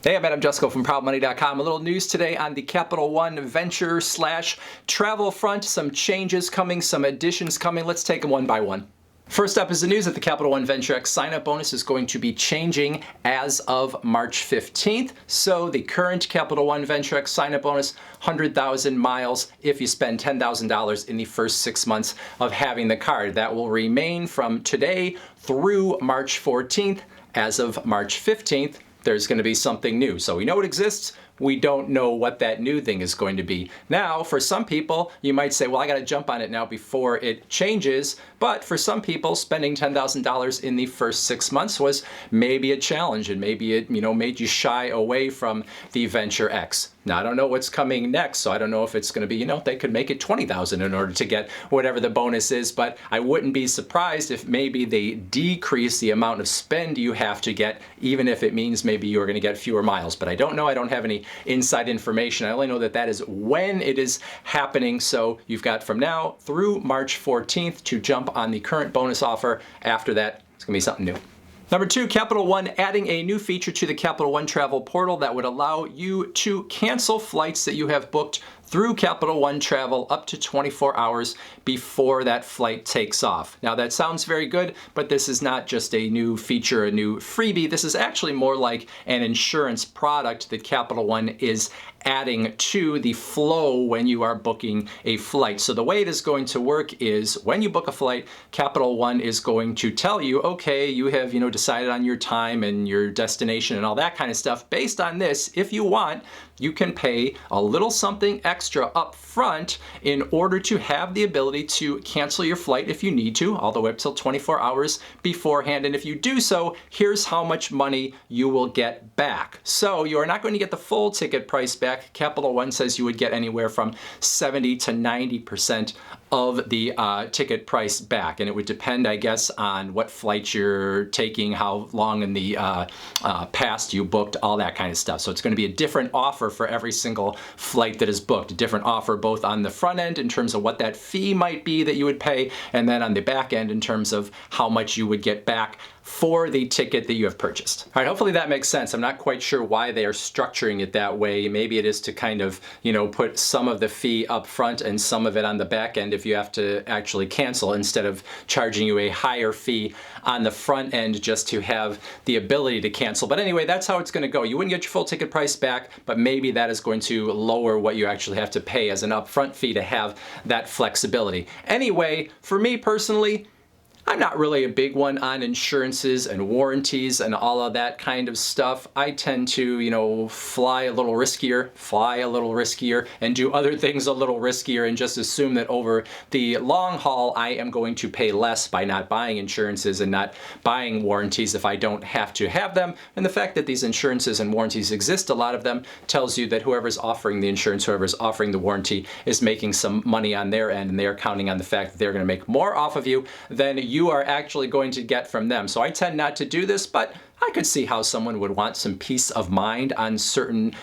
Hey, I'm Jusko from ProudMoney.com. A little news today on the Capital One venture / travel front. Some changes coming, some additions coming. Let's take them one by one. First up is the news that the Capital One Venture X sign-up bonus is going to be changing as of March 15th. So the current Capital One Venture X sign-up bonus, 100,000 miles if you spend $10,000 in the first 6 months of having the card. That will remain from today through March 14th. As of March 15th, there's going to be something new. So we know it exists. We don't know what that new thing is going to be. Now, for some people, you might say, well, I got to jump on it now before it changes. But for some people, spending $10,000 in the first 6 months was maybe a challenge, and maybe it, made you shy away from the Venture X. Now, I don't know what's coming next, so I don't know if it's going to be, they could make it $20,000 in order to get whatever the bonus is, but I wouldn't be surprised if maybe they decrease the amount of spend you have to get, even if it means maybe you're going to get fewer miles. But I don't know. I don't have any inside information. I only know that that is when it is happening. So you've got from now through March 14th to jump on the current bonus offer. After that, it's going to be something new. Number two, Capital One adding a new feature to the Capital One travel portal that would allow you to cancel flights that you have booked through Capital One Travel up to 24 hours before that flight takes off. Now that sounds very good, but this is not just a new feature, a new freebie. This is actually more like an insurance product that Capital One is adding to the flow when you are booking a flight. So the way it is going to work is when you book a flight, Capital One is going to tell you, okay, you have, decided on your time and your destination and all that kind of stuff. Based on this, if you want, you can pay a little something extra up front in order to have the ability to cancel your flight if you need to, all the way up till 24 hours beforehand. And if you do so, here's how much money you will get back. So you are not going to get the full ticket price back. Capital One says you would get anywhere from 70 to 90% of the ticket price back. And it would depend, I guess, on what flight you're taking, how long in the past you booked, all that kind of stuff. So it's going to be a different offer for every single flight that is booked. A different offer both on the front end in terms of what that fee might be that you would pay, and then on the back end in terms of how much you would get back for the ticket that you have purchased. All right, hopefully that makes sense. I'm not quite sure why they are structuring it that way. Maybe it is to kind of, put some of the fee up front and some of it on the back end if you have to actually cancel, instead of charging you a higher fee on the front end just to have the ability to cancel. But anyway, that's how it's going to go. You wouldn't get your full ticket price back, but maybe that is going to lower what you actually have to pay as an upfront fee to have that flexibility. Anyway, for me personally, I'm not really a big one on insurances and warranties and all of that kind of stuff. I tend to, fly a little riskier, and do other things a little riskier, and just assume that over the long haul, I am going to pay less by not buying insurances and not buying warranties if I don't have to have them. And the fact that these insurances and warranties exist, a lot of them, tells you that whoever's offering the insurance, whoever's offering the warranty, is making some money on their end, and they're counting on the fact that they're going to make more off of you than you are actually going to get from them. So I tend not to do this, but I could see how someone would want some peace of mind on certain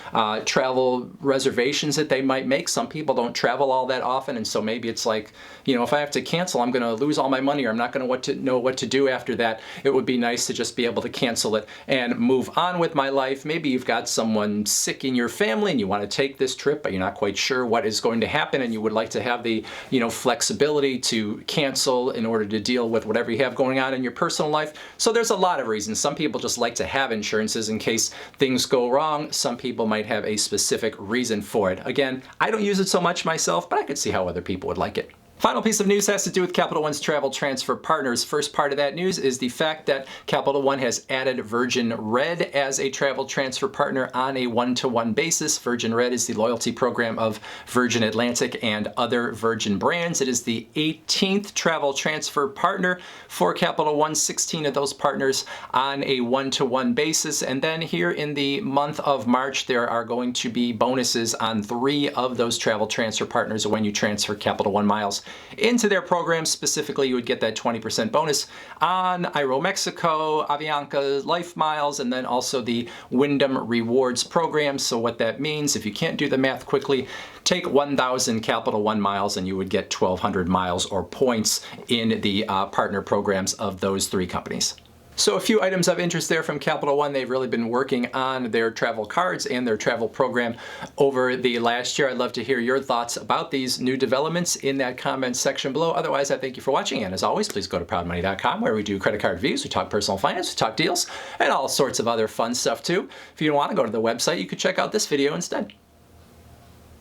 travel reservations that they might make. Some people don't travel all that often, and so maybe it's like, if I have to cancel, I'm going to lose all my money, or I'm not going to know what to do after that. It would be nice to just be able to cancel it and move on with my life. Maybe you've got someone sick in your family and you want to take this trip, but you're not quite sure what is going to happen, and you would like to have the, flexibility to cancel in order to deal with whatever you have going on in your personal life. So there's a lot of reasons. Some people just like to have insurances in case things go wrong. Some people might have a specific reason for it. Again, I don't use it so much myself, but I could see how other people would like it. Final piece of news has to do with Capital One's travel transfer partners. First part of that news is the fact that Capital One has added Virgin Red as a travel transfer partner on a one-to-one basis. Virgin Red is the loyalty program of Virgin Atlantic and other Virgin brands. It is the 18th travel transfer partner for Capital One, 16 of those partners on a one-to-one basis. And then here in the month of March, there are going to be bonuses on 3 of those travel transfer partners when you transfer Capital One miles into their program. Specifically, you would get that 20% bonus on Aeromexico, Avianca Life Miles, and then also the Wyndham Rewards program. So what that means, if you can't do the math quickly, take 1,000 Capital One miles and you would get 1,200 miles or points in the partner programs of those 3 companies. So a few items of interest there from Capital One. They've really been working on their travel cards and their travel program over the last year. I'd love to hear your thoughts about these new developments in that comments section below. Otherwise, I thank you for watching. And as always, please go to proudmoney.com where we do credit card reviews, we talk personal finance, we talk deals, and all sorts of other fun stuff too. If you don't want to go to the website, you could check out this video instead.